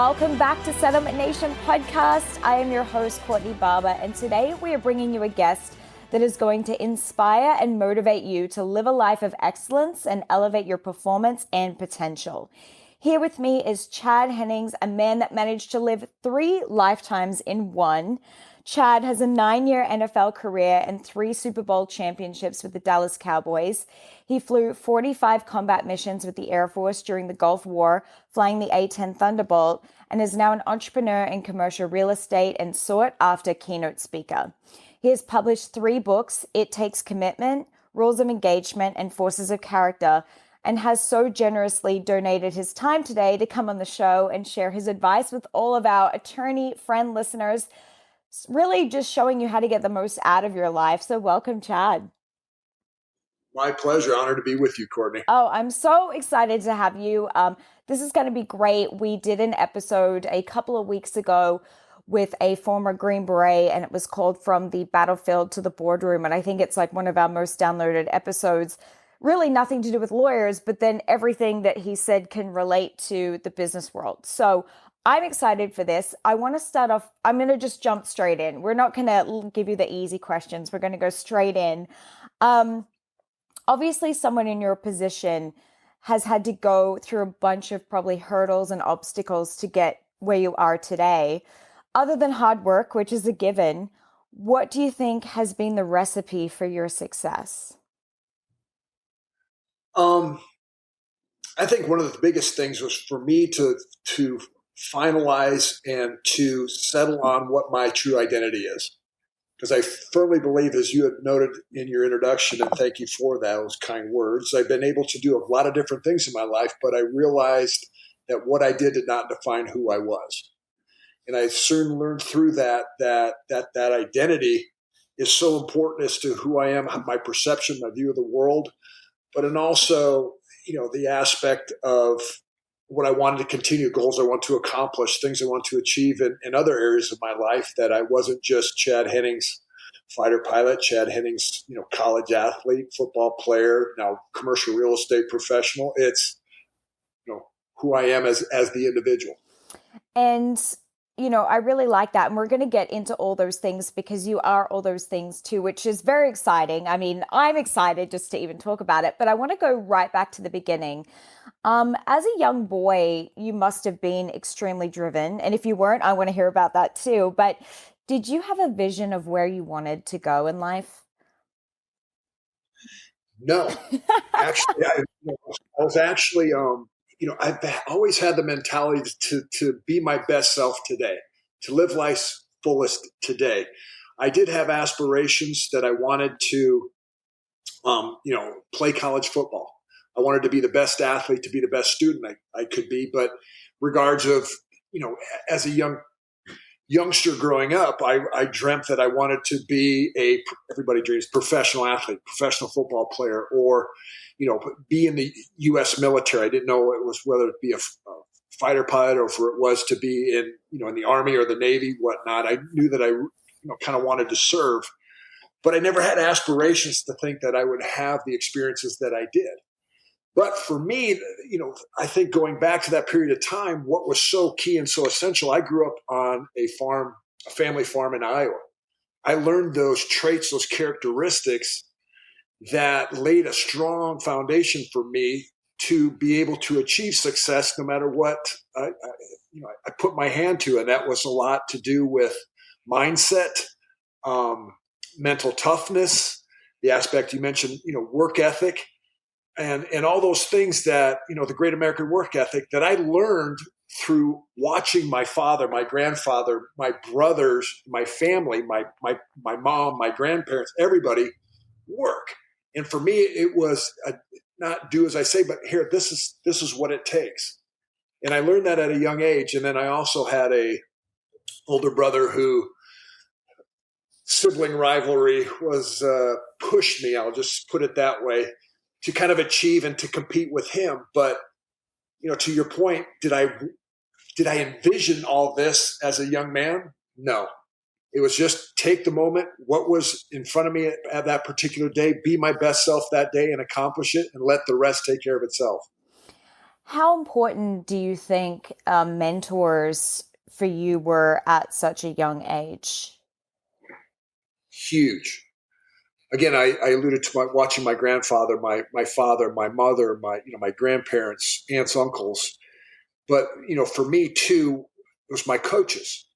Welcome back to Settlement Nation podcast. I am your host, Courtney Barber, and today we are bringing you a guest that is going to inspire and motivate you to live a life of excellence and elevate your performance and potential. Here with me is Chad Hennings, a man that managed to live 3 lifetimes in one. Chad has a 9-year NFL career and 3 Super Bowl championships with the Dallas Cowboys. He flew 45 combat missions with the Air Force during the Gulf War, flying the A10 Thunderbolt, and is now an entrepreneur in commercial real estate and sought-after keynote speaker. He has published 3 books, It Takes Commitment, Rules of Engagement, and Forces of Character, and has so generously donated his time today to come on the show and share his advice with all of our attorney friend listeners, really just showing you how to get the most out of your life. So welcome, Chad. My pleasure. Honored to be with you, Courtney. Oh, I'm so excited to have you. This is going to be great. We did an episode a couple of weeks ago with a former Green Beret, and it was called From the Battlefield to the Boardroom. And I think it's like one of our most downloaded episodes. Really nothing to do with lawyers, but then everything that he said can relate to the business world. So I'm excited for this. I want to start off, I'm going to just jump straight in. We're not going to give you the easy questions. We're going to go straight in. Obviously, someone in your position has had to go through a bunch of probably hurdles and obstacles to get where you are today. Other than hard work, which is a given, what do you think has been the recipe for your success? I think one of the biggest things was for me to finalize and to settle on what my true identity is. Because I firmly believe, as you had noted in your introduction, and thank you for those kind words, I've been able to do a lot of different things in my life, but I realized that what I did not define who I was. And I soon learned through that identity is so important as to who I am, my perception, my view of the world, but and also, the aspect of what I wanted to continue, goals I want to accomplish, things I want to achieve in other areas of my life, that I wasn't just Chad Hennings, fighter pilot, Chad Hennings, college athlete, football player, now commercial real estate professional. It's, who I am as the individual. And I really like that. And we're going to get into all those things because you are all those things too, which is very exciting. I mean, I'm excited just to even talk about it, but I want to go right back to the beginning. As a young boy, you must have been extremely driven. And if you weren't, I want to hear about that too. But did you have a vision of where you wanted to go in life? No, actually, I was actually, I've always had the mentality to be my best self today, to live life's fullest today. I did have aspirations that I wanted to, play college football. I wanted to be the best athlete, to be the best student I could be. But regards of, as a youngster growing up, I dreamt that I wanted to be everybody dreams, professional athlete, professional football player, or, be in the U.S. military. I didn't know it was whether it be a fighter pilot or if it was to be in the Army or the Navy, whatnot. I knew that I, kind of wanted to serve, but I never had aspirations to think that I would have the experiences that I did. But for me, I think going back to that period of time, what was so key and so essential, I grew up on a family farm in Iowa. I learned those traits, those characteristics that laid a strong foundation for me to be able to achieve success no matter what I put my hand to. And that was a lot to do with mindset, mental toughness, the aspect you mentioned, work ethic, and all those things that, the great American work ethic that I learned through watching my father, my grandfather, my brothers, my family, my mom, my grandparents, everybody work. And for me, it was not do as I say, but here, this is what it takes. And I learned that at a young age. And then I also had a older brother who sibling rivalry was pushed me, I'll just put it that way, to kind of achieve and to compete with him. But, to your point, did I envision all this as a young man? No. It was just take the moment, what was in front of me at that particular day, be my best self that day and accomplish it, and let the rest take care of itself. How important do you think mentors for you were at such a young age? Huge. Again, I alluded to watching my grandfather, my father, my mother, my grandparents, aunts, uncles. But for me too, it was my coaches.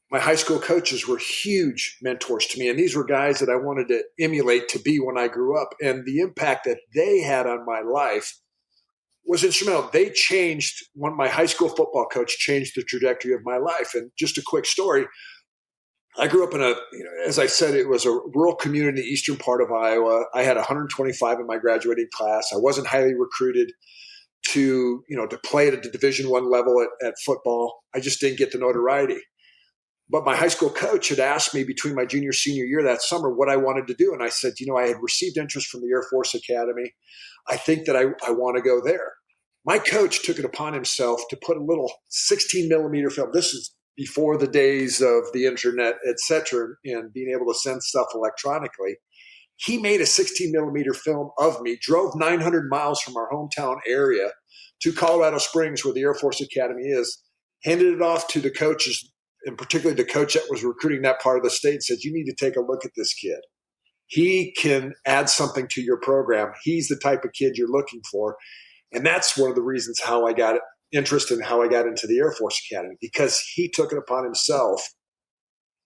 My high school coaches were huge mentors to me, and these were guys that I wanted to emulate to be when I grew up. And the impact that they had on my life was instrumental. They changed. My high school football coach changed the trajectory of my life. And just a quick story. I grew up in as I said, it was a rural community in the eastern part of Iowa. I had 125 in my graduating class. I wasn't highly recruited to play at a Division I level at football. I just didn't get the notoriety. But my high school coach had asked me between my junior senior year that summer what I wanted to do. And I said, I had received interest from the Air Force Academy. I think that I want to go there. My coach took it upon himself to put a little 16 millimeter film. This is before the days of the internet, et cetera, and being able to send stuff electronically. He made a 16 millimeter film of me, drove 900 miles from our hometown area to Colorado Springs, where the Air Force Academy is, handed it off to the coaches, and particularly the coach that was recruiting that part of the state, said, you need to take a look at this kid. He can add something to your program. He's the type of kid you're looking for. And that's one of the reasons how I got interest in how I got into the Air Force Academy, because he took it upon himself,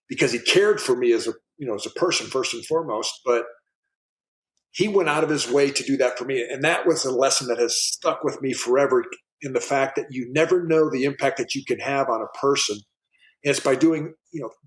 because he cared for me as a person first and foremost, but he went out of his way to do that for me. And that was a lesson that has stuck with me forever, in the fact that you never know the impact that you can have on a person. And it's by doing,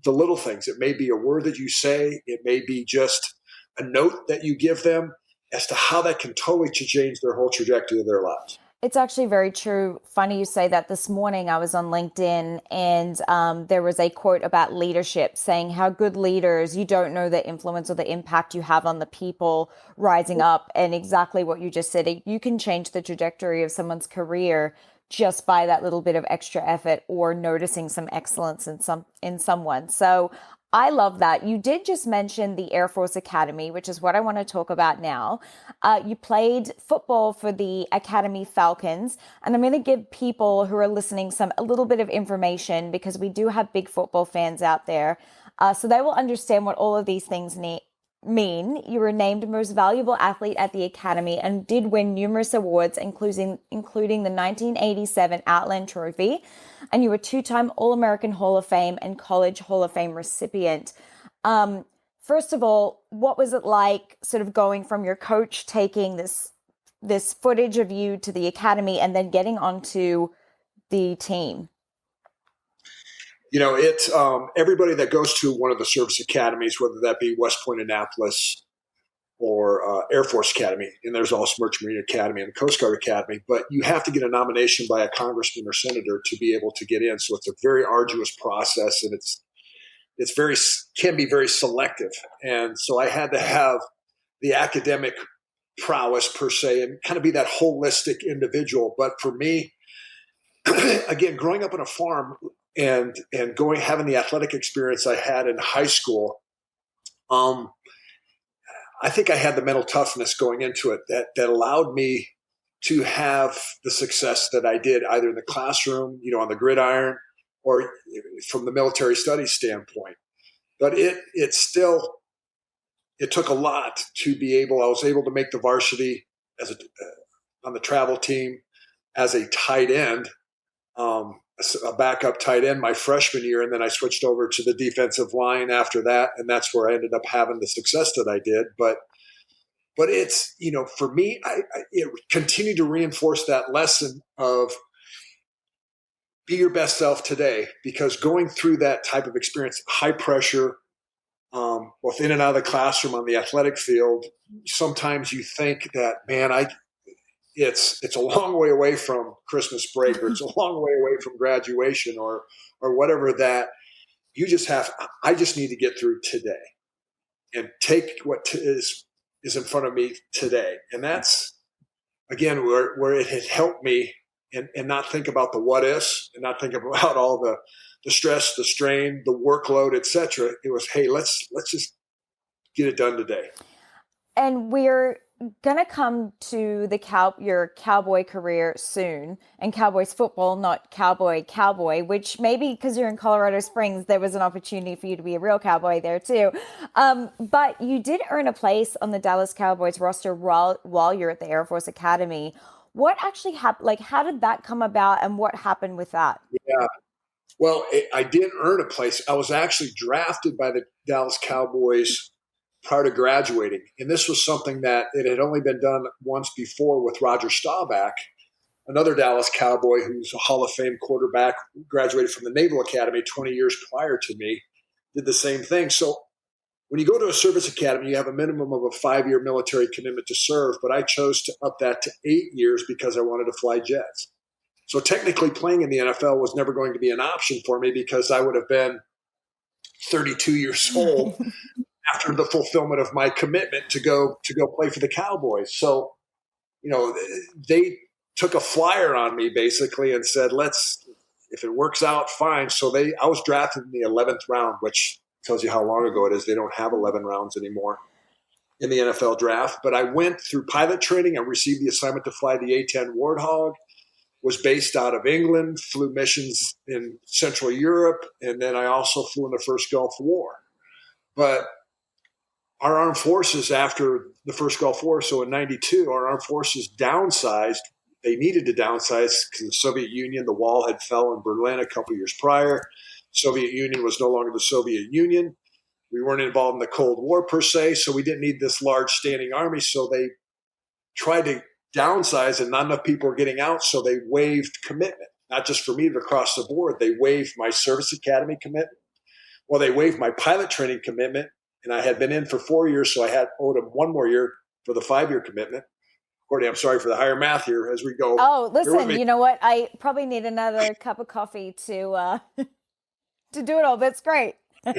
the little things. It may be a word that you say. It may be just a note that you give them, as to how that can totally change their whole trajectory of their lives. It's actually very true. Funny you say that. This morning I was on LinkedIn, and there was a quote about leadership saying how good leaders, you don't know the influence or the impact you have on the people rising up. And exactly what you just said, you can change the trajectory of someone's career just by that little bit of extra effort or noticing some excellence in someone. So I love that. You did just mention the Air Force Academy, which is what I want to talk about now. You played football for the Academy Falcons, and I'm going to give people who are listening a little bit of information, because we do have big football fans out there, so they will understand what all of these things mean. You were named most valuable athlete at the Academy and did win numerous awards, including the 1987 Outland Trophy, and you were two-time All-American Hall of Fame and College Hall of Fame recipient. First of all, what was it like sort of going from your coach taking this footage of you to the Academy and then getting onto the team? It's everybody that goes to one of the service academies, whether that be West Point, Annapolis, or Air Force Academy, and there's also Merchant Marine Academy and the Coast Guard Academy, but you have to get a nomination by a congressman or senator to be able to get in. So it's a very arduous process, and can be very selective. And so I had to have the academic prowess per se, and kind of be that holistic individual. But for me, again, growing up on a farm and having the athletic experience I had in high school, I think I had the mental toughness going into it that allowed me to have the success that I did, either in the classroom, on the gridiron, or from the military studies standpoint. But it took a lot to be able. I was able to make the varsity on the travel team as a tight end, a backup tight end my freshman year, and then I switched over to the defensive line after that, and that's where I ended up having the success that I did. But it's, for me, it continued to reinforce that lesson of be your best self today, because going through that type of experience, high pressure, both in and out of the classroom, on the athletic field, sometimes you think that, man, it's a long way away from Christmas break, or it's a long way away from graduation, or whatever, that I just need to get through today and take what is in front of me today. And that's, again, where it had helped me, and not think about the what ifs, and not think about all the stress, the strain, the workload, et cetera. It was, hey, let's just get it done today. And we're going to come to your Cowboy career soon, and Cowboys football, not Cowboy, which maybe because you're in Colorado Springs, there was an opportunity for you to be a real Cowboy there too. But you did earn a place on the Dallas Cowboys roster while you're at the Air Force Academy. What actually happened? Like, how did that come about, and what happened with that? Yeah. Well, I did earn a place. I was actually drafted by the Dallas Cowboys prior to graduating. And this was something that it had only been done once before with Roger Staubach, another Dallas Cowboy who's a Hall of Fame quarterback, graduated from the Naval Academy 20 years prior to me, did the same thing. So when you go to a service academy, you have a minimum of a 5-year military commitment to serve, but I chose to up that to 8 years because I wanted to fly jets. So technically playing in the NFL was never going to be an option for me because I would have been 32 years old after the fulfillment of my commitment to go play for the Cowboys. So, they took a flyer on me basically and said, if it works out, fine. So I was drafted in the 11th round, which tells you how long ago it is. They don't have 11 rounds anymore in the NFL draft. But I went through pilot training. I received the assignment to fly the A10 Warthog, was based out of England, flew missions in Central Europe, and then I also flew in the first Gulf War. But our armed forces after the first Gulf War, so in 92, our armed forces downsized. They needed to downsize because the Soviet Union, the wall had fell in Berlin a couple years prior. Soviet Union was no longer the Soviet Union. We weren't involved in the Cold War per se, so we didn't need this large standing army. So they tried to downsize and not enough people were getting out, so they waived commitment, not just for me, but across the board. They waived my service academy commitment. Well, they waived my pilot training commitment, and I had been in for 4 years, so I owed them 1 more year for the 5-year commitment. Courtney, I'm sorry for the higher math here as we go. Oh, listen, you know what? I probably need another cup of coffee to do it all. That's great. I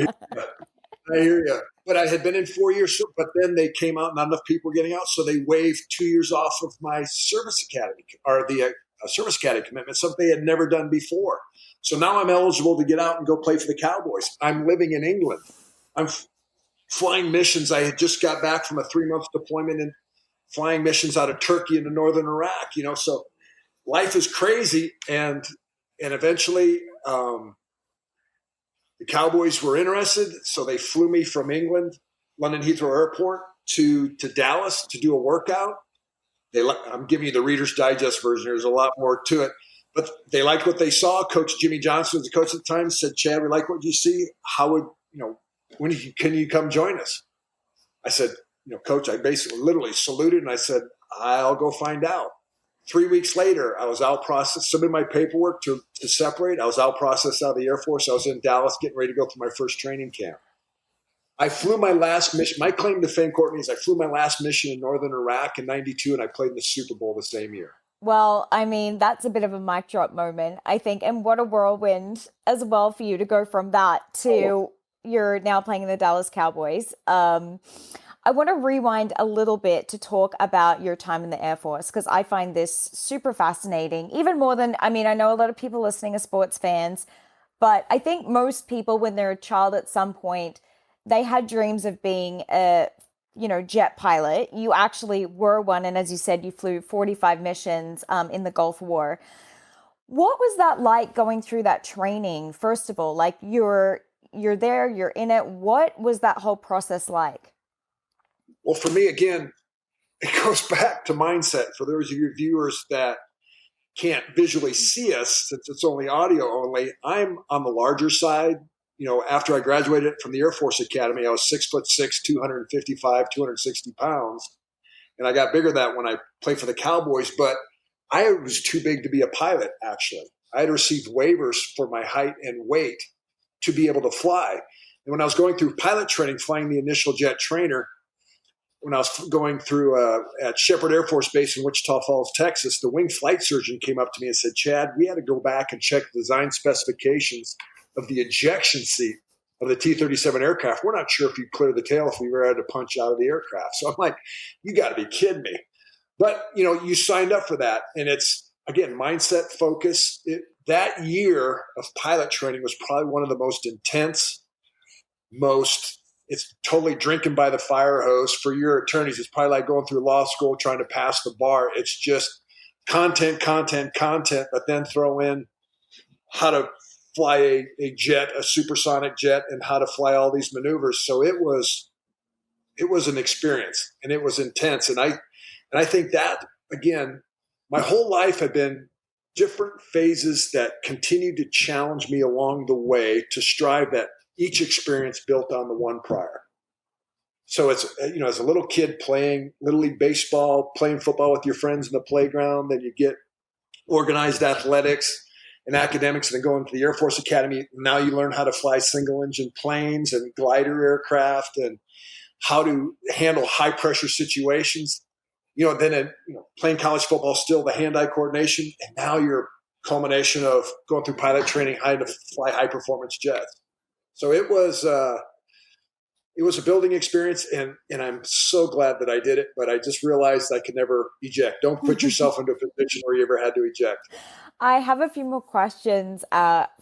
hear you. But I had been in 4 years, but then they came out, not enough people were getting out, so they waived 2 years off of my service academy, or the service academy commitment, something they had never done before. So now I'm eligible to get out and go play for the Cowboys. I'm living in England. I'm flying missions. I had just got back from a 3-month deployment and flying missions out of Turkey into northern Iraq. So life is crazy, and eventually the Cowboys were interested, so they flew me from England, London Heathrow Airport, to Dallas to do a workout. I'm giving you the Reader's Digest version. There's a lot more to it. But they liked what they saw. Coach Jimmy Johnson was the coach at the time, said, Chad, we like what you see. When can you come join us? I said, Coach, I basically literally saluted and I said, I'll go find out. 3 weeks later, I was out submitted my paperwork to separate. I was out processed out of the Air Force. I was in Dallas getting ready to go through my first training camp. I flew my last mission. My claim to fame, Courtney, is I flew my last mission in northern Iraq in 92, and I played in the Super Bowl the same year. Well, I mean, that's a bit of a mic drop moment, I think. And what a whirlwind as well for you to go from that to you're now playing in the Dallas Cowboys. I want to rewind a little bit to talk about your time in the Air Force, because I find this super fascinating, even more than, I know a lot of people listening are sports fans, but I think most people, when they're a child at some point, they had dreams of being a, jet pilot. You actually were one. And as you said, you flew 45 missions in the Gulf War. What was that like going through that training? First of all, like you're there, you're in it. What was that whole process like? Well, for me, again, it goes back to mindset. For those of your viewers that can't visually see us, since it's only audio only, I'm on the larger side. After I graduated from the Air Force Academy, I was 6'6", 255, 260 pounds. And I got bigger than that when I played for the Cowboys. But I was too big to be a pilot, actually. I had received waivers for my height and weight to be able to fly. And when I was going through pilot training, flying the initial jet trainer, when I was going through at Shepherd Air Force Base in Wichita Falls, Texas, the wing flight surgeon came up to me and said, Chad, we had to go back and check the design specifications of the ejection seat of the T-37 aircraft. We're not sure if you clear the tail if we were able to punch out of the aircraft. So I'm like, you got to be kidding me. But, you signed up for that. And it's, again, mindset focus. That year of pilot training was probably one of the most intense, most it's totally drinking by the fire hose. For your attorneys, it's probably like going through law school trying to pass the bar. It's just content, but then throw in how to fly a jet, a supersonic jet, and how to fly all these maneuvers. So it was an experience, and it was intense. And I think that, again, my whole life had been different phases that continued to challenge me along the way to strive that each experience built on the one prior. So it's, as a little kid playing Little League baseball, playing football with your friends in the playground, then you get organized athletics and academics, and then go into the Air Force Academy. Now you learn how to fly single engine planes and glider aircraft and how to handle high pressure situations. Then playing college football, still the hand-eye coordination, and now your culmination of going through pilot training, how to fly high-performance jets. So it was a building experience, and I'm so glad that I did it, but I just realized I could never eject. Don't put yourself into a position where you ever had to eject. I have a few more questions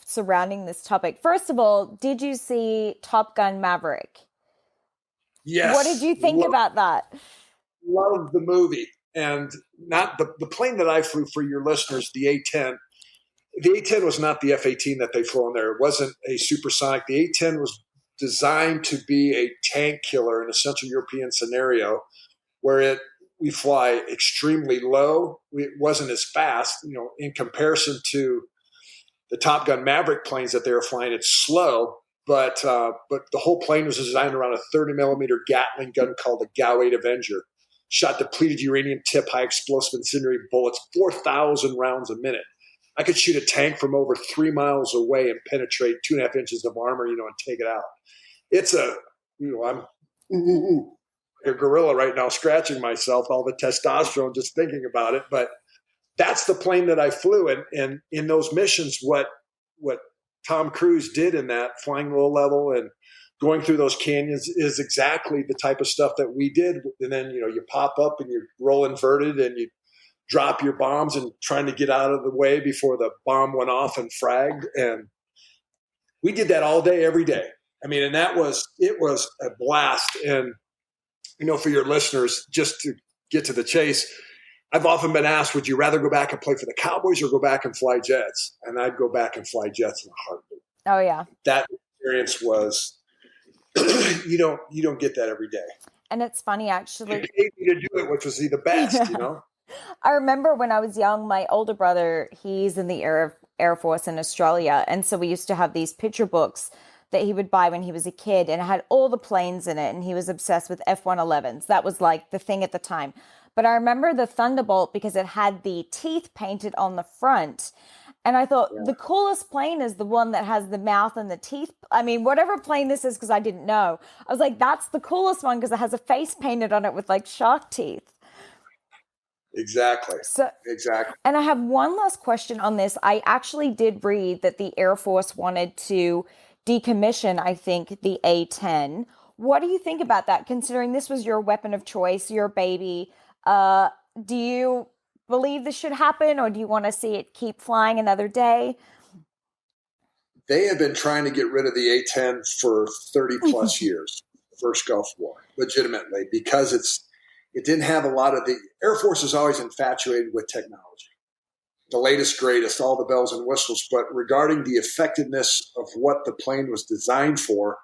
surrounding this topic. First of all, did you see Top Gun Maverick? Yes. What did you think about that? Loved the movie, and not the plane that I flew, for your listeners, the A10. The A10 was not the F-18 that they flew in there. It wasn't a supersonic. The A10 was designed to be a tank killer in a Central European scenario where we fly extremely low. It wasn't as fast, in comparison to the Top Gun Maverick planes that they were flying. It's slow. But the whole plane was designed around a 30 millimeter Gatling gun called the GAU-8 Avenger. Shot depleted uranium tip, high explosive incendiary bullets, 4,000 rounds a minute. I could shoot a tank from over 3 miles away and penetrate 2.5 inches of armor, and take it out. It's I'm a gorilla right now, scratching myself, all the testosterone just thinking about it. But that's the plane that I flew. And in those missions, what Tom Cruise did in that, flying low level and going through those canyons, is exactly the type of stuff that we did. And then, you pop up and you roll inverted and you drop your bombs and trying to get out of the way before the bomb went off and fragged. And we did that all day, every day. And it was a blast. And, for your listeners, just to get to the chase, I've often been asked, would you rather go back and play for the Cowboys or go back and fly jets? And I'd go back and fly jets in a heartbeat. Oh, yeah. That experience was, you don't get that every day. And it's funny, actually. It paid me to do it, which was the best, I remember when I was young, my older brother, he's in the Air Force in Australia. And so we used to have these picture books that he would buy when he was a kid, and it had all the planes in it. And he was obsessed with F-111s. That was like the thing at the time. But I remember the Thunderbolt because it had the teeth painted on the front. And I thought the coolest plane is the one that has the mouth and the teeth. Whatever plane this is, because I didn't know. I was like, that's the coolest one because it has a face painted on it with like shark teeth. Exactly. Exactly. And I have one last question on this. I actually did read that the Air Force wanted to decommission, I think, the A10. What do you think about that, considering this was your weapon of choice, your baby? Do you believe this should happen, or do you want to see it keep flying another day? They have been trying to get rid of the A-10 for 30 plus years, the first Gulf War, legitimately, because it didn't have a lot of the Air Force is always infatuated with technology, the latest, greatest, all the bells and whistles. But regarding the effectiveness of what the plane was designed for,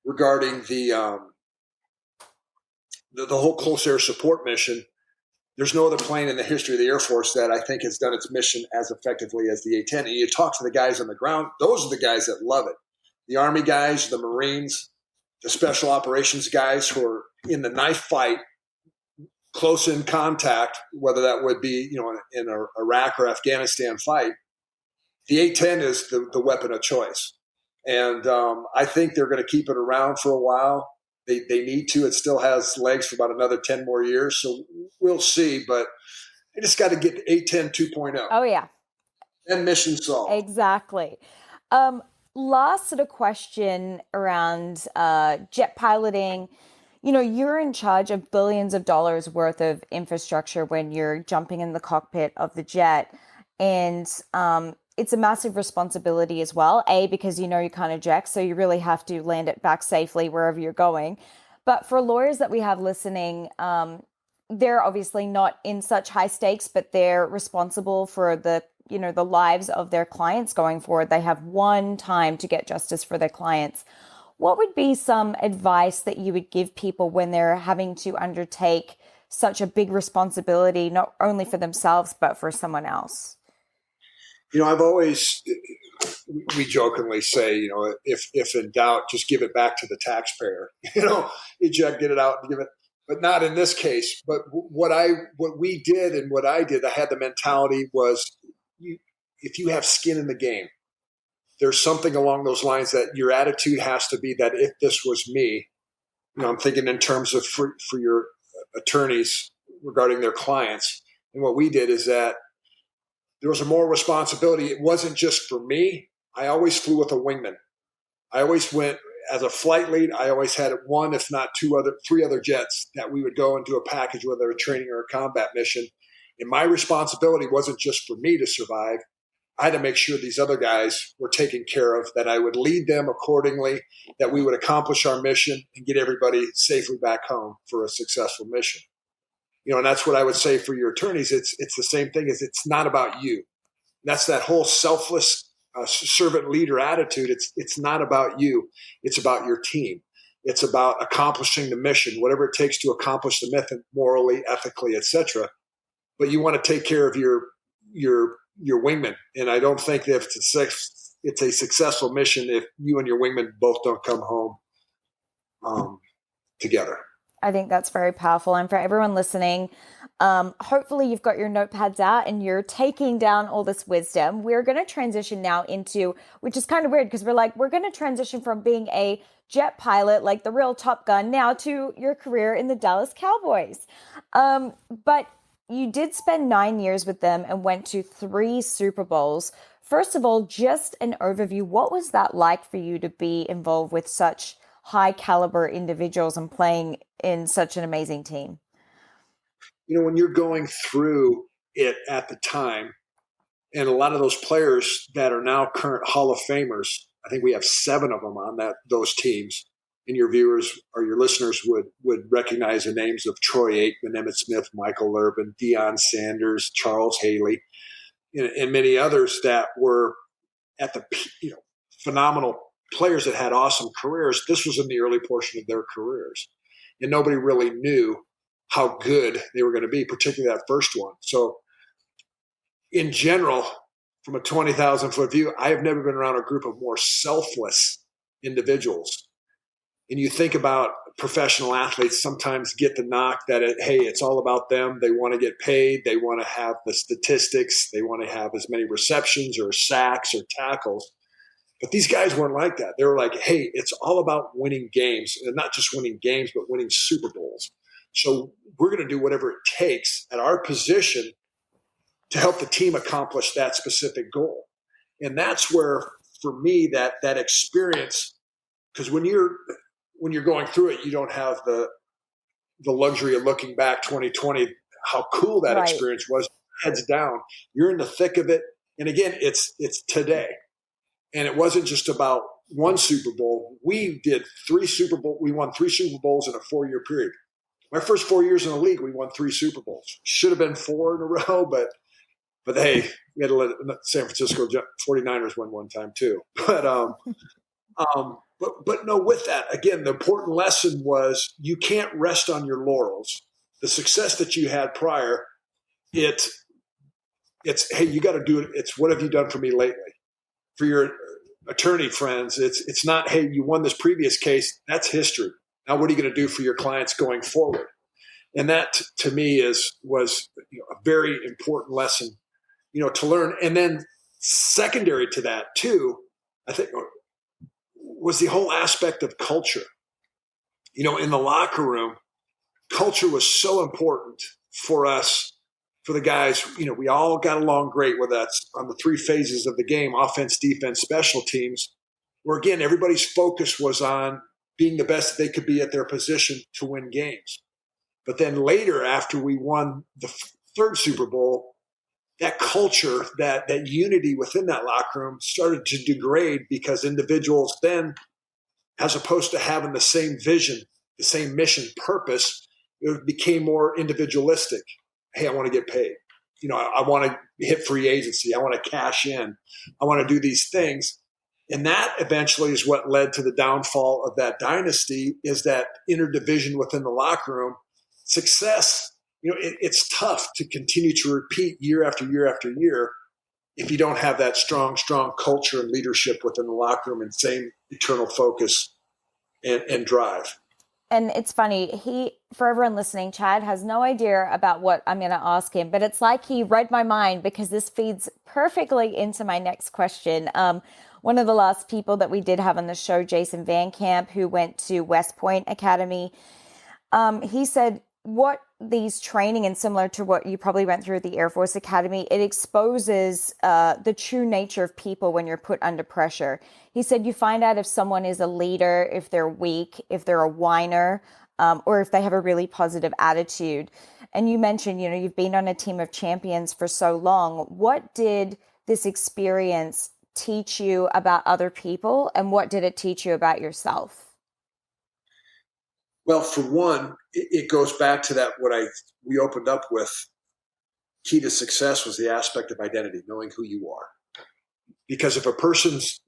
regarding the whole close air support mission, there's no other plane in the history of the Air Force that I think has done its mission as effectively as the A-10. And you talk to the guys on the ground, those are the guys that love it. The Army guys, the Marines, the Special Operations guys who are in the knife fight, close in contact, whether that would be in an Iraq or Afghanistan fight. The A-10 is the weapon of choice. And I think they're going to keep it around for a while. They need to. It still has legs for about another 10 more years. So we'll see. But I just got to get the A10 2.0. Oh, yeah. And mission solved. Exactly. Last sort of question around jet piloting. You're in charge of billions of dollars worth of infrastructure when you're jumping in the cockpit of the jet. And it's a massive responsibility as well. A, because you can't eject, so you really have to land it back safely wherever you're going. But for lawyers that we have listening, they're obviously not in such high stakes, but they're responsible for the lives of their clients going forward. They have one time to get justice for their clients. What would be some advice that you would give people when they're having to undertake such a big responsibility, not only for themselves, but for someone else? We jokingly say, if in doubt, just give it back to the taxpayer. Eject, get it out, and give it. But not in this case. But what we did and what I did, I had the mentality was, if you have skin in the game, there's something along those lines that your attitude has to be that if this was me, I'm thinking in terms of for your attorneys regarding their clients. And what we did is that there was a more responsibility. It wasn't just for me. I always flew with a wingman. I always went as a flight lead. I always had one, if not three other jets that we would go and do a package, whether a training or a combat mission. And my responsibility wasn't just for me to survive. I had to make sure these other guys were taken care of, that I would lead them accordingly, that we would accomplish our mission and get everybody safely back home for a successful mission. And that's what I would say for your attorneys. It's the same thing. It's not about you. That's that whole selfless servant leader attitude. It's not about you. It's about your team. It's about accomplishing the mission, whatever it takes to accomplish the mission, morally, ethically, etc. But you want to take care of your wingman. And I don't think that it's a successful mission if you and your wingman both don't come home together. I think that's very powerful. And for everyone listening, hopefully you've got your notepads out and you're taking down all this wisdom. We're going to transition now into, which is kind of weird because we're going to transition from being a jet pilot, like the real Top Gun, now to your career in the Dallas Cowboys. But you did spend 9 years with them and went to 3 Super Bowls. First of all, just an overview. What was that like for you to be involved with such high caliber individuals and playing in such an amazing team? When you're going through it at the time, and a lot of those players that are now current Hall of Famers, I think we have 7 of them on those teams, and your viewers or your listeners would recognize the names of Troy Aikman, Emmitt Smith, Michael Irvin, Deion Sanders, Charles Haley, and many others that were at the phenomenal players that had awesome careers. This was in the early portion of their careers, and nobody really knew how good they were going to be, particularly that first one. So in general, from a 20,000 foot view, I have never been around a group of more selfless individuals. And you think about professional athletes sometimes get the knock that, hey, it's all about them. They want to get paid. They want to have the statistics. They want to have as many receptions or sacks or tackles. But these guys weren't like that. They were like, hey, it's all about winning games, and not just winning games, but winning Super Bowls. So we're going to do whatever it takes at our position to help the team accomplish that specific goal. And that's where, for me, that experience, because when you're going through it, you don't have the luxury of looking back 2020, how cool that experience was. Heads down, you're in the thick of it. And again, it's today. And it wasn't just about one Super Bowl. We did 3 Super Bowls. We won 3 Super Bowls in a 4-year period. My first 4 years in the league, we won 3 Super Bowls. Should have been 4 in a row, but hey, we had to let San Francisco 49ers win one time too. But no, with that, again, the important lesson was you can't rest on your laurels. The success that you had prior, it's hey, you got to do it. It's what have you done for me lately? For your attorney friends, it's not, hey, you won this previous case. That's history. Now, what are you going to do for your clients going forward? And that, to me, was a very important lesson, to learn. And then secondary to that, too, I think, was the whole aspect of culture. In the locker room, culture was so important for us, for the guys. We all got along great, whether that's on the 3 phases of the game: offense, defense, special teams, where, again, everybody's focus was on being the best that they could be at their position to win games. But then later, after we won the 3rd Super Bowl, that culture, that unity within that locker room started to degrade because individuals then, as opposed to having the same vision, the same mission, purpose, it became more individualistic. Hey, I want to get paid. I want to hit free agency. I want to cash in. I want to do these things. And that eventually is what led to the downfall of that dynasty, is that interdivision within the locker room. Success, it's tough to continue to repeat year after year after year if you don't have that strong culture and leadership within the locker room and same eternal focus and drive. And it's funny, for everyone listening, Chad has no idea about what I'm going to ask him, but it's like he read my mind, because this feeds perfectly into my next question. One of the last people that we did have on the show, Jason Van Camp, who went to West Point Academy, he said, what these training, and similar to what you probably went through at the Air Force Academy, it exposes the true nature of people when you're put under pressure. He said you find out if someone is a leader, if they're weak, if they're a whiner, or if they have a really positive attitude. And you mentioned, you've been on a team of champions for so long. What did this experience teach you about other people, and what did it teach you about yourself? Well, for one, it goes back to that we opened up with. Key to success was the aspect of identity, knowing who you are. Because if a person's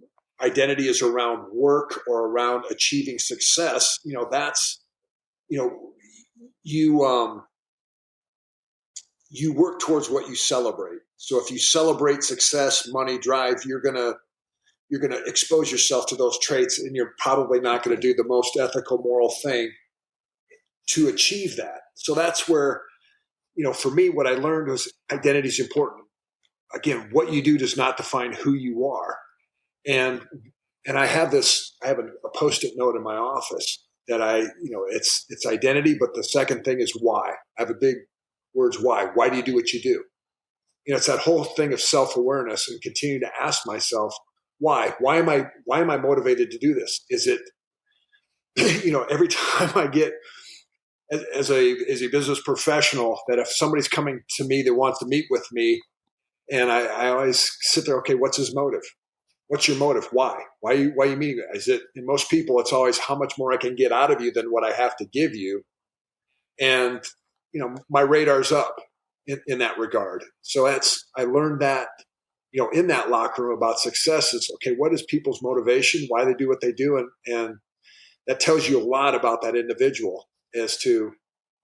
identity is around work or around achieving success, that's, you work towards what you celebrate. So if you celebrate success, money, drive, you're gonna expose yourself to those traits, and you're probably not going to do the most ethical, moral thing to achieve that. So that's where, for me, what I learned was identity is important. Again, what you do does not define who you are. And I have a Post-it note in my office that it's identity, but the second thing is why. I have a big words why. Why do you do what you do? It's that whole thing of self-awareness and continue to ask myself, why? Why am I motivated to do this? Is it, every time I get as a business professional, that if somebody's coming to me that wants to meet with me, and I always sit there, okay, what's his motive? What's your motive? Why? Why are you meeting? Is it, in most people, it's always how much more I can get out of you than what I have to give you. And, my radar's up in that regard. So I learned that, in that locker room about success is, okay, what is people's motivation? Why they do what they do? And that tells you a lot about that individual as to,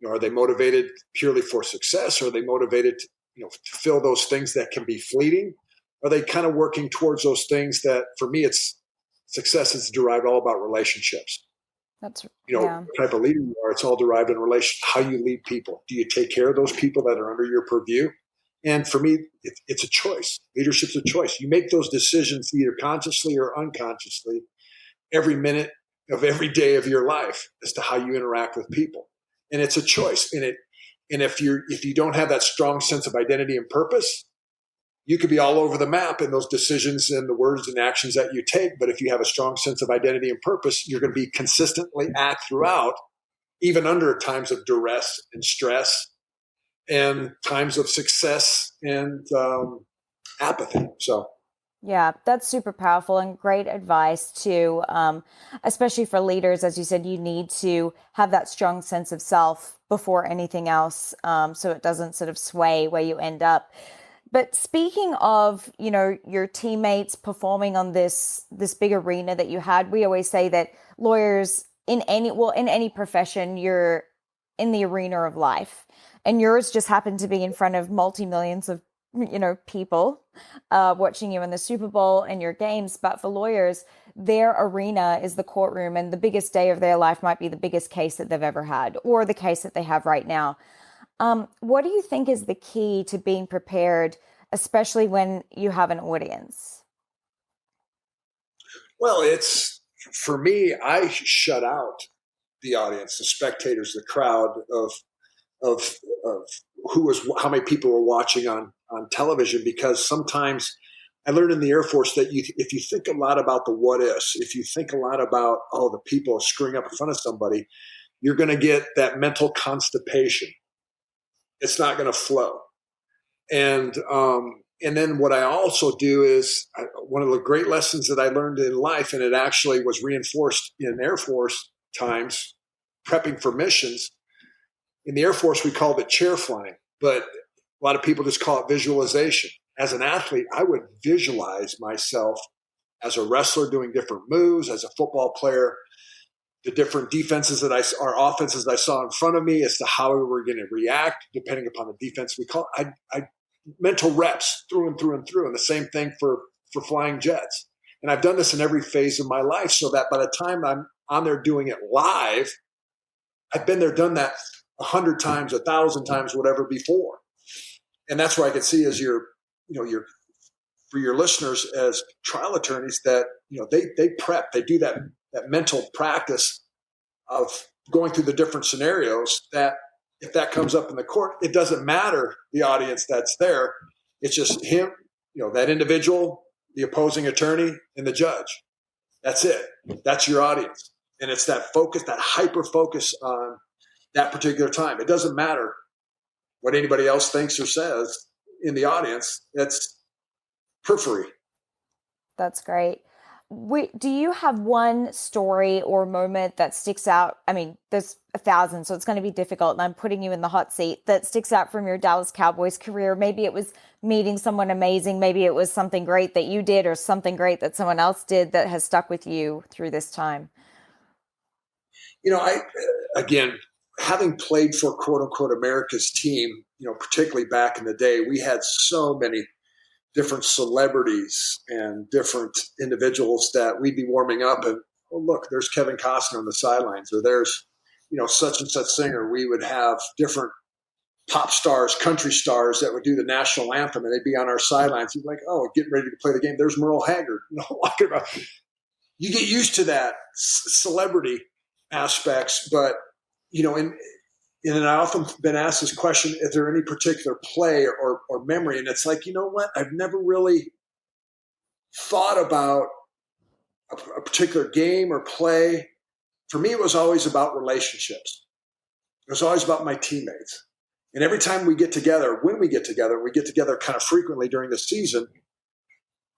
are they motivated purely for success? Or are they motivated to fill those things that can be fleeting? Are they kind of working towards those things that, for me, it's success is derived all about relationships. That's, what type of leader you are, it's all derived in relation, how you lead people. Do you take care of those people that are under your purview? And for me, it's a choice. Leadership's a choice. You make those decisions either consciously or unconsciously every minute of every day of your life as to how you interact with people. And it's a choice. And if you don't have that strong sense of identity and purpose, you could be all over the map in those decisions and the words and actions that you take. But if you have a strong sense of identity and purpose, you're going to be consistently act throughout, even under times of duress and stress and times of success and apathy. So. Yeah, that's super powerful and great advice too, especially for leaders. As you said, you need to have that strong sense of self before anything else, so it doesn't sort of sway where you end up. But speaking of, your teammates performing on this big arena that you had, we always say that lawyers in any profession, you're in the arena of life, and yours just happened to be in front of multi-millions of people watching you in the Super Bowl and your games. But for lawyers, their arena is the courtroom, and the biggest day of their life might be the biggest case that they've ever had, or the case that they have right now. What do you think is the key to being prepared, especially when you have an audience? Well, for me, I shut out the audience, the spectators, the crowd of how many people were watching on television, because sometimes I learned in the Air Force that if you think a lot about the what ifs, if you think a lot about, the people screwing up in front of somebody, you're going to get that mental constipation. It's not going to flow. And then what I also do is one of the great lessons that I learned in life, and it actually was reinforced in Air Force times, prepping for missions. In the Air Force, we called it chair flying, but a lot of people just call it visualization. As an athlete, I would visualize myself as a wrestler doing different moves, as a football player, the different defenses or offenses I saw in front of me as to how we were going to react, depending upon the defense we call. I mental reps through and through and through, and the same thing for flying jets. And I've done this in every phase of my life, so that by the time I'm on there doing it live, I've been there, done that 100 times, 1,000 times, whatever before. And that's where I can see as for your listeners as trial attorneys that, they prep, they do that mental practice of going through the different scenarios, that if that comes up in the court, it doesn't matter the audience that's there. It's just him, that individual, the opposing attorney, and the judge. That's it. That's your audience. And it's that focus, that hyper focus on that particular time. It doesn't matter what anybody else thinks or says in the audience. That's periphery. That's great. Do you have one story or moment that sticks out? I mean, there's 1,000, so it's going to be difficult, and I'm putting you in the hot seat, that sticks out from your Dallas Cowboys career. Maybe it was meeting someone amazing. Maybe it was something great that you did or something great that someone else did that has stuck with you through this time. Again, having played for quote unquote America's team, particularly back in the day, we had so many different celebrities and different individuals that we'd be warming up and, oh, look, there's Kevin Costner on the sidelines, or there's, such and such singer. We would have different pop stars, country stars that would do the national anthem, and they'd be on our sidelines. You'd be like, oh, getting ready to play the game. There's Merle Haggard. You get used to that celebrity aspects, but, and I often been asked this question, is there any particular play or memory? And it's like, you know what? I've never really thought about a particular game or play. For me, it was always about relationships. It was always about my teammates. And every time we get together, we get together kind of frequently during the season,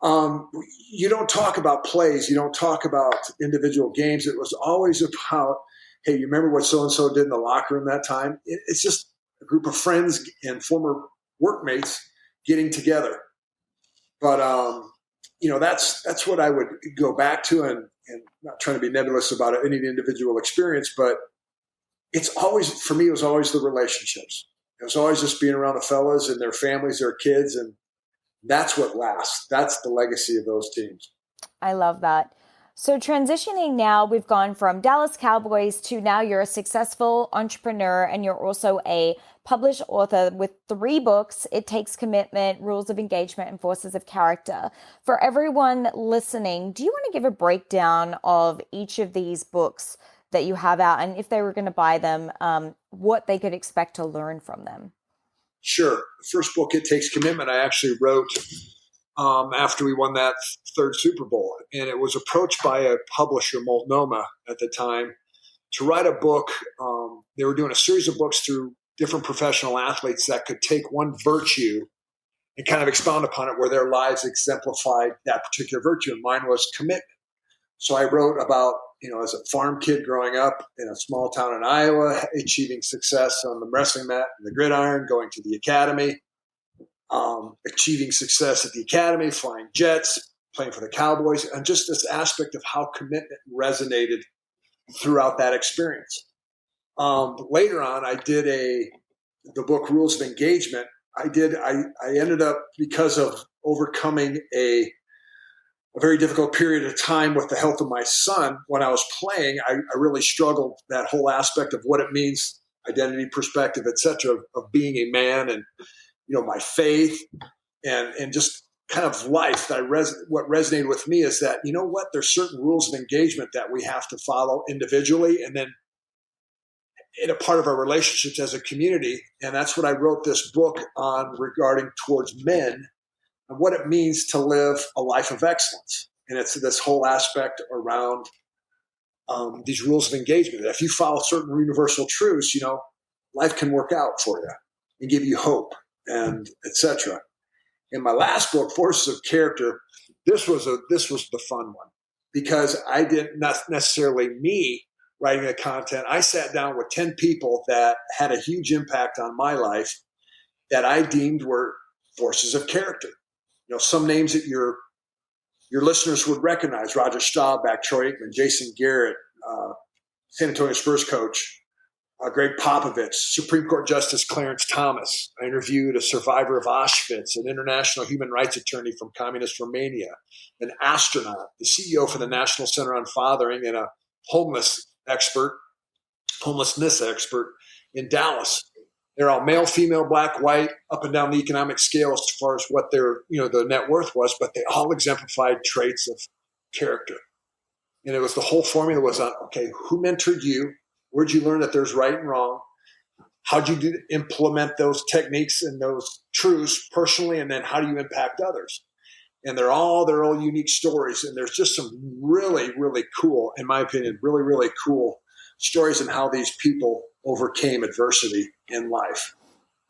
you don't talk about plays. You don't talk about individual games. It was always about, hey, you remember what so-and-so did in the locker room that time? It's just a group of friends and former workmates getting together. But, that's what I would go back to, and not trying to be nebulous about any individual experience, but it's always, for me, it was always the relationships. It was always just being around the fellas and their families, their kids, and that's what lasts. That's the legacy of those teams. I love that. So transitioning now, we've gone from Dallas Cowboys to now you're a successful entrepreneur, and you're also a published author with 3 books, It Takes Commitment, Rules of Engagement, and Forces of Character. For everyone listening, do you want to give a breakdown of each of these books that you have out, and if they were going to buy them, what they could expect to learn from them? Sure. The first book, It Takes Commitment, I actually wrote after we won that 3rd Super Bowl. And it was approached by a publisher, Multnomah, at the time, to write a book. They were doing a series of books through different professional athletes that could take one virtue and kind of expound upon it, where their lives exemplified that particular virtue. And mine was commitment. So I wrote about, as a farm kid growing up in a small town in Iowa, achieving success on the wrestling mat and the gridiron, going to the academy, achieving success at the academy, flying jets, playing for the Cowboys, and just this aspect of how commitment resonated throughout that experience. Later on, I did the book Rules of Engagement. I ended up, because of overcoming a very difficult period of time with the health of my son when I was playing, I really struggled that whole aspect of what it means, identity, perspective, et cetera, of being a man, and my faith and just kind of life. What resonated with me is that, there's certain rules of engagement that we have to follow individually, and then in a part of our relationships as a community. And that's what I wrote this book on, regarding towards men and what it means to live a life of excellence. And it's this whole aspect around these rules of engagement. If you follow certain universal truths, life can work out for you and give you hope. and etc. In my last book, Forces of Character, this was the fun one because I didn't not necessarily me writing the content. I sat down with 10 people that had a huge impact on my life that I deemed were forces of character. You know, some names that your listeners would recognize: Roger Staubach, Troy Aikman, Jason Garrett, San Antonio Spurs coach, Greg Popovich, Supreme Court Justice Clarence Thomas. I interviewed a survivor of Auschwitz, an international human rights attorney from communist Romania, an astronaut, the CEO for the National Center on Fathering, and a homelessness expert in Dallas. They're all male, female, black, white, up and down the economic scale as far as what their, the net worth was, but they all exemplified traits of character. And it was the whole formula was on, okay, who mentored you? Where'd you learn that there's right and wrong? How'd you implement those techniques and those truths personally? And then how do you impact others? And they're all their own unique stories. And there's just some really, really cool, in my opinion, really, really cool stories in how these people overcame adversity in life.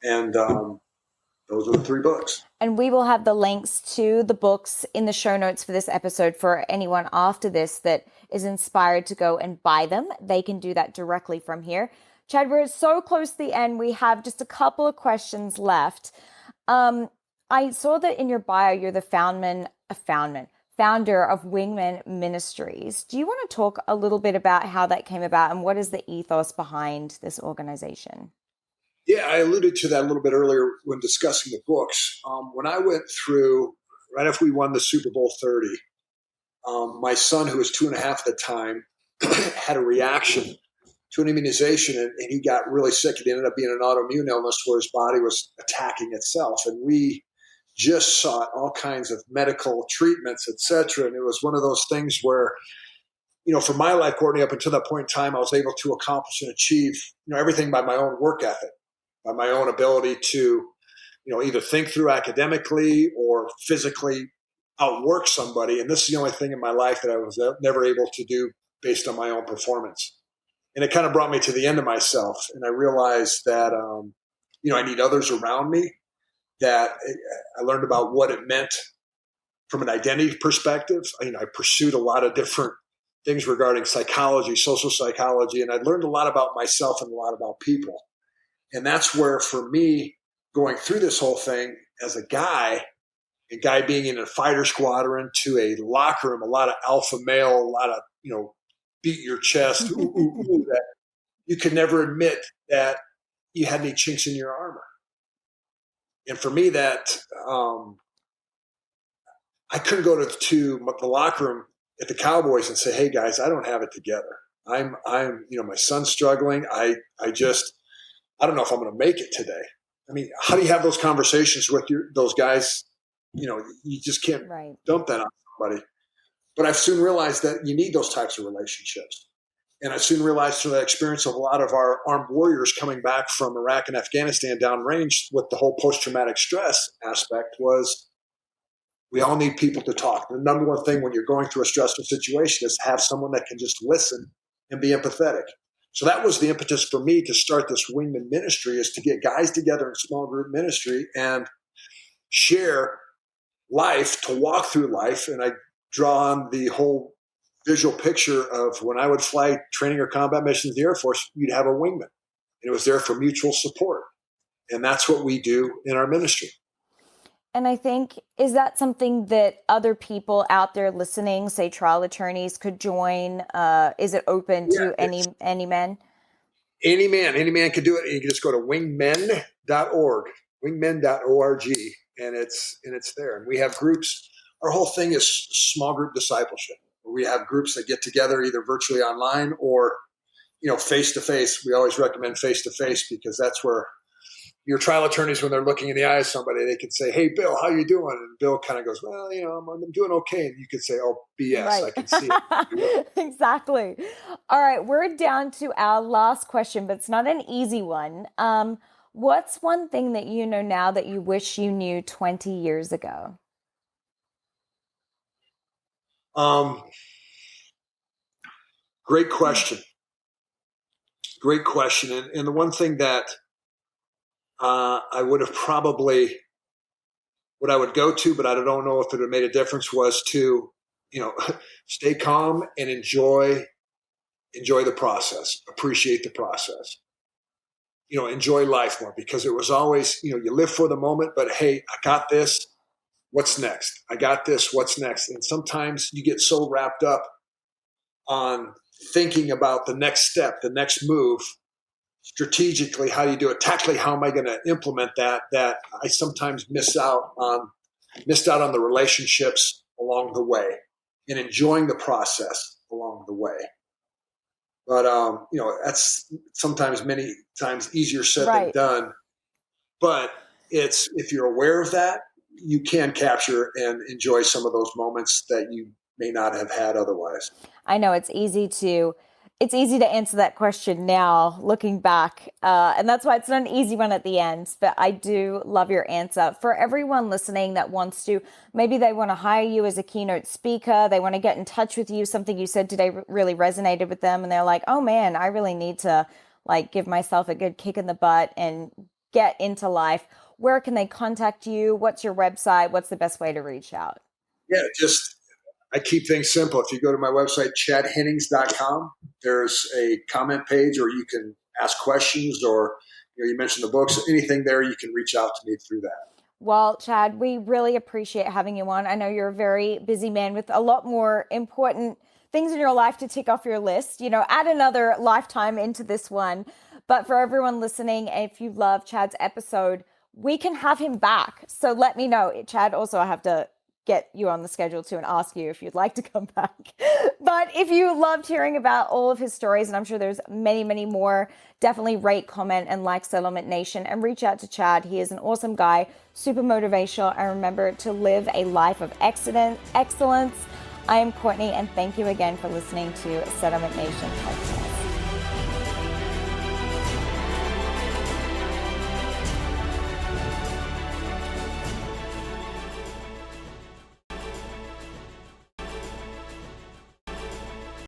And those are the 3 books. And we will have the links to the books in the show notes for this episode for anyone after this that is inspired to go and buy them. They can do that directly from here. Chad, we're so close to the end. We have just a couple of questions left. I saw that in your bio, you're the founder of Wingmen Ministries. Do you want to talk a little bit about how that came about and what is the ethos behind this organization? Yeah, I alluded to that a little bit earlier when discussing the books. When I went through, right after we won the Super Bowl 30, my son, who was 2.5 at the time, had a reaction to an immunization, and he got really sick. It ended up being an autoimmune illness where his body was attacking itself. And we just sought all kinds of medical treatments, et cetera. And it was one of those things where, for my life, Courtney, up until that point in time, I was able to accomplish and achieve, everything by my own work ethic, by my own ability to, either think through academically or physically outwork somebody. And this is the only thing in my life that I was never able to do based on my own performance. And it kind of brought me to the end of myself. And I realized that, I need others around me, that I learned about what it meant from an identity perspective. I pursued a lot of different things regarding psychology, social psychology, and I learned a lot about myself and a lot about people. And that's where, for me, going through this whole thing as a guy being in a fighter squadron to a locker room, a lot of alpha male, a lot of, beat your chest, that you could never admit that you had any chinks in your armor. And for me, that I couldn't go to the locker room at the Cowboys and say, "Hey guys, I don't have it together. I'm my son's struggling. I don't know if I'm going to make it today." I mean, how do you have those conversations with those guys? You just can't dump that on somebody. But I've soon realized that you need those types of relationships. And I soon realized through that experience of a lot of our armed warriors coming back from Iraq and Afghanistan downrange with the whole post-traumatic stress aspect was we all need people to talk. The number one thing when you're going through a stressful situation is to have someone that can just listen and be empathetic. So that was the impetus for me to start this Wingman ministry, is to get guys together in small group ministry and share life, to walk through life. And I draw on the whole visual picture of when I would fly training or combat missions in the Air Force, you'd have a wingman. And it was there for mutual support. And that's what we do in our ministry. And I think, is that something that other people out there listening, say trial attorneys, could join? Is it open to any men? Any man could do it. You can just go to wingmen.org, wingmen.org, and it's there. And we have groups. Our whole thing is small group discipleship. We have groups that get together either virtually online or, face to face. We always recommend face to face because that's where your trial attorneys, when they're looking in the eye of somebody, they can say, "Hey, Bill, how you doing?" And Bill kind of goes, "Well, I'm doing okay." And you could say, "Oh, BS, right. I can see it." Exactly. All right, we're down to our last question, but it's not an easy one. What's one thing that you know now that you wish you knew 20 years ago? Great question. And the one thing that I would have probably, what I would go to, but I don't know if it would have made a difference, was to, stay calm and enjoy the process, appreciate the process, enjoy life more, because it was always, you live for the moment, but hey, I got this. What's next? I got this. What's next? And sometimes you get so wrapped up on thinking about the next step, the next move, strategically, how do you do it? Tactically, how am I going to implement that I sometimes missed out on the relationships along the way and enjoying the process along the way. But, that's sometimes many times easier said than done. But if you're aware of that, you can capture and enjoy some of those moments that you may not have had otherwise. I know it's easy to answer that question now, looking back. And that's why it's not an easy one at the end. But I do love your answer. For everyone listening that wants to, maybe they want to hire you as a keynote speaker, they want to get in touch with you, something you said today really resonated with them, and they're like, oh man, I really need to give myself a good kick in the butt and get into life. Where can they contact you? What's your website? What's the best way to reach out? Yeah, I keep things simple. If you go to my website, chadhennings.com, there's a comment page, or you can ask questions, or you mentioned the books, anything there, you can reach out to me through that. Well, Chad, we really appreciate having you on. I know you're a very busy man with a lot more important things in your life to tick off your list. Add another lifetime into this one. But for everyone listening, if you love Chad's episode, we can have him back. So let me know. Chad, also, I have to get you on the schedule too and ask you if you'd like to come back. But if you loved hearing about all of his stories, and I'm sure there's many, many more, definitely rate, comment, and like Settlement Nation, and reach out to Chad. He is an awesome guy, super motivational, and remember to live a life of excellence. I am Courtney, and thank you again for listening to Settlement Nation Podcast.